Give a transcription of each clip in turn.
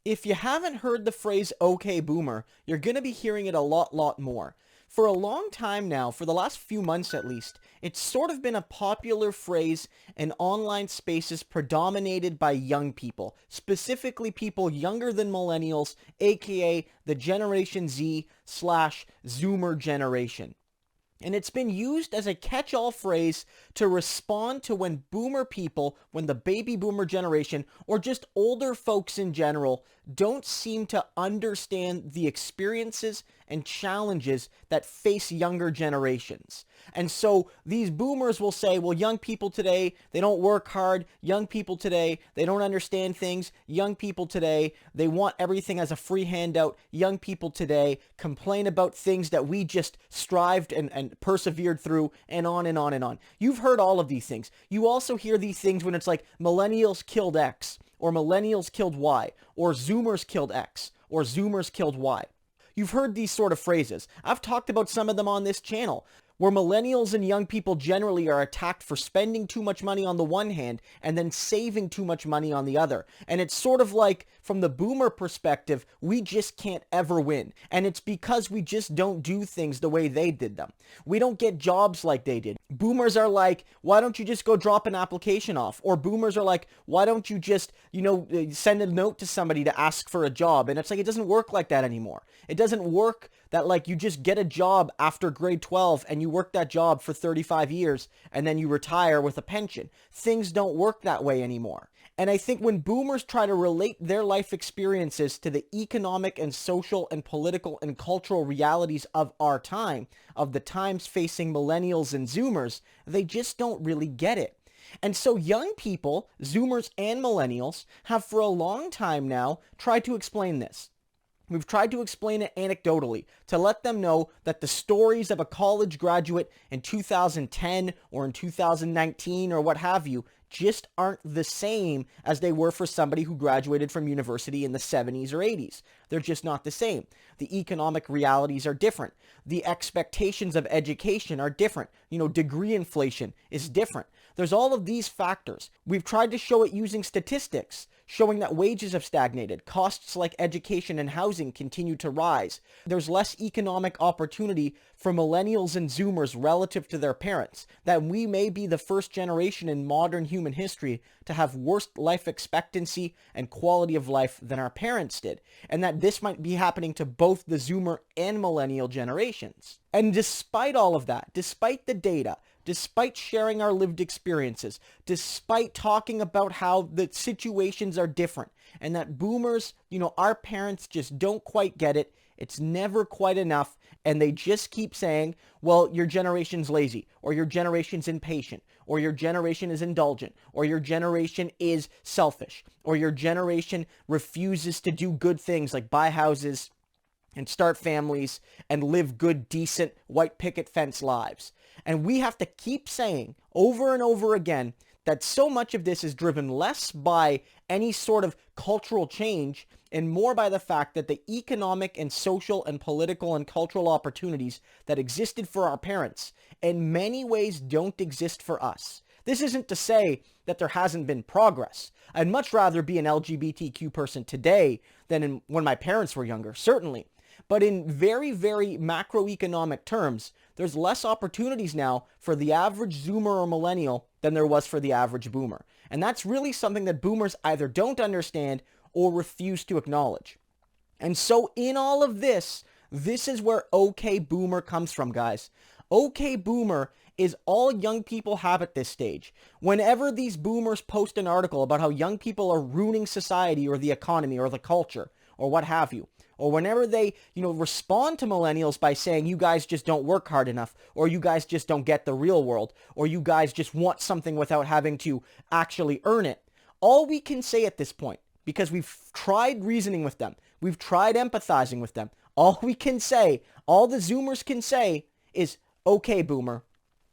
If you haven't heard the phrase "okay boomer," you're going to be hearing it a lot more. For a long time now, for the last few months at least, it's sort of been a popular phrase in online spaces predominated by young people, specifically people younger than millennials, aka the Generation Z slash Zoomer generation. And it's been used as a catch-all phrase to respond to when boomer people, when the baby boomer generation, or just older folks in general, don't seem to understand the experiences and challenges that face younger generations. And so these boomers will say, well, young people today, they don't work hard. Young people today, they don't understand things. Young people today, they want everything as a free handout. Young people today complain about things that we just strived and persevered through, and on and on and on. You've heard all of these things. You also hear these things when it's like millennials killed X, or millennials killed Y, or Zoomers killed X, or Zoomers killed Y. You've heard these sort of phrases. I've talked about some of them on this channel, where millennials and young people generally are attacked for spending too much money on the one hand and then saving too much money on the other. And it's sort of like, from the boomer perspective, we just can't ever win. And it's because we just don't do things the way they did them. We don't get jobs like they did. Boomers are like, why don't you just go drop an application off? Or boomers are like, why don't you just, send a note to somebody to ask for a job? And it's like, it doesn't work like that anymore. It doesn't work that like you just get a job after grade 12 and you work that job for 35 years and then you retire with a pension. Things don't work that way anymore. And I think when boomers try to relate their life experiences to the economic and social and political and cultural realities of our time, of the times facing millennials and zoomers, they just don't really get it. And so young people, zoomers and millennials, have for a long time now tried to explain this. We've tried to explain it anecdotally to let them know that the stories of a college graduate in 2010 or in 2019 or what have you just aren't the same as they were for somebody who graduated from university in the 70s or 80s. They're just not the same. The economic realities are different. The expectations of education are different. Degree inflation is different. There's all of these factors. We've tried to show it using statistics, showing that wages have stagnated, costs like education and housing continue to rise. There's less economic opportunity for millennials and zoomers relative to their parents, that we may be the first generation in modern human history to have worse life expectancy and quality of life than our parents did, and that this might be happening to both the zoomer and millennial generations. And despite all of that, despite the data, despite sharing our lived experiences, despite talking about how the situations are different and that boomers, our parents just don't quite get it. It's never quite enough. And they just keep saying, well, your generation's lazy, or your generation's impatient, or your generation is indulgent, or your generation is selfish, or your generation refuses to do good things like buy houses and start families and live good, decent, white picket fence lives. And we have to keep saying over and over again that so much of this is driven less by any sort of cultural change and more by the fact that the economic and social and political and cultural opportunities that existed for our parents in many ways don't exist for us. This isn't to say that there hasn't been progress. I'd much rather be an LGBTQ person today than when my parents were younger, certainly. But in very, very macroeconomic terms, there's less opportunities now for the average Zoomer or millennial than there was for the average boomer. And that's really something that boomers either don't understand or refuse to acknowledge. And so in all of this, this is where OK Boomer comes from, guys. OK Boomer is all young people have at this stage. Whenever these boomers post an article about how young people are ruining society or the economy or the culture or what have you, or whenever they, respond to millennials by saying you guys just don't work hard enough, or you guys just don't get the real world, or you guys just want something without having to actually earn it, all we can say at this point, because we've tried reasoning with them, we've tried empathizing with them, all we can say, all the Zoomers can say is, okay, Boomer.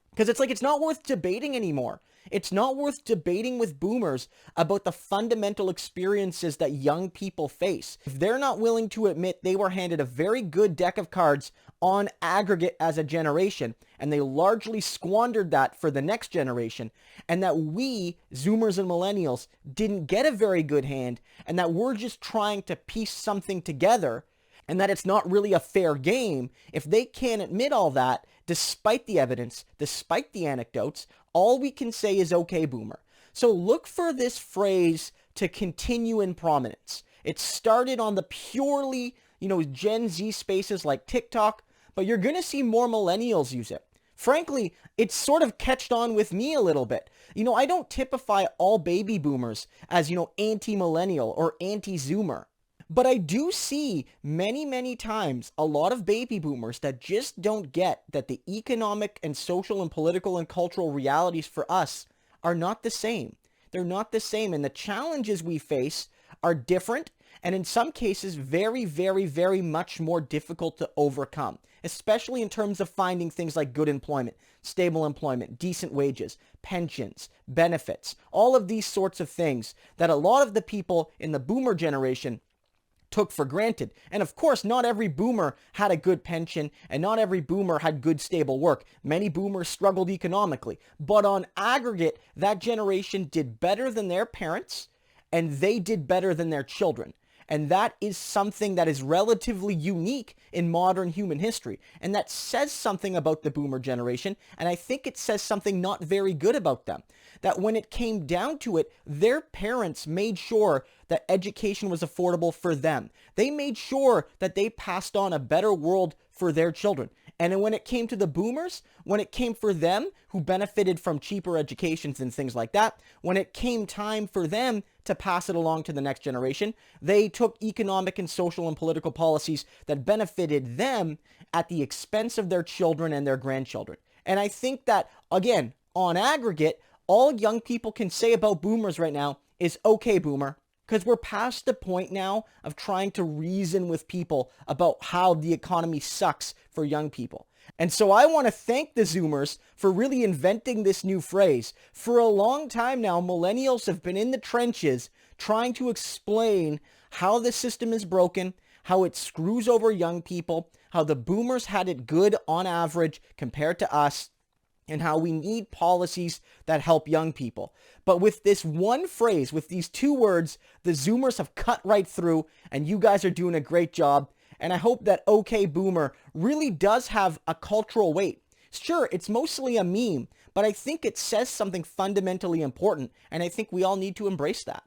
Because it's like, it's not worth debating anymore. It's not worth debating with boomers about the fundamental experiences that young people face. If they're not willing to admit they were handed a very good deck of cards on aggregate as a generation, and they largely squandered that for the next generation, and that we, Zoomers and Millennials, didn't get a very good hand, and that we're just trying to piece something together, and that it's not really a fair game, if they can't admit all that, despite the evidence, despite the anecdotes, all we can say is, okay, boomer. So look for this phrase to continue in prominence. It started on the purely, Gen Z spaces like TikTok, but you're going to see more millennials use it. Frankly, it's sort of catched on with me a little bit. I don't typify all baby boomers as, anti-millennial or anti-zoomer. But I do see many, many times a lot of baby boomers that just don't get that the economic and social and political and cultural realities for us are not the same. They're not the same, and the challenges we face are different, and in some cases very, very, very much more difficult to overcome, especially in terms of finding things like good employment, stable employment, decent wages, pensions, benefits, all of these sorts of things that a lot of the people in the boomer generation took for granted. And of course, not every boomer had a good pension, and not every boomer had good stable work. Many boomers struggled economically. But on aggregate, that generation did better than their parents, and they did better than their children. And that is something that is relatively unique in modern human history. And that says something about the boomer generation, and I think it says something not very good about them. That when it came down to it, their parents made sure that education was affordable for them. They made sure that they passed on a better world for their children. And when it came to the boomers, when it came for them who benefited from cheaper educations and things like that, when it came time for them to pass it along to the next generation, they took economic and social and political policies that benefited them at the expense of their children and their grandchildren. And I think that, again, on aggregate, all young people can say about boomers right now is, okay, boomer. Because we're past the point now of trying to reason with people about how the economy sucks for young people. And so I want to thank the Zoomers for really inventing this new phrase. For a long time now, millennials have been in the trenches trying to explain how the system is broken, how it screws over young people, how the boomers had it good on average compared to us, and how we need policies that help young people. But with this one phrase, with these two words, the Zoomers have cut right through, and you guys are doing a great job. And I hope that OK Boomer really does have a cultural weight. Sure, it's mostly a meme, but I think it says something fundamentally important, and I think we all need to embrace that.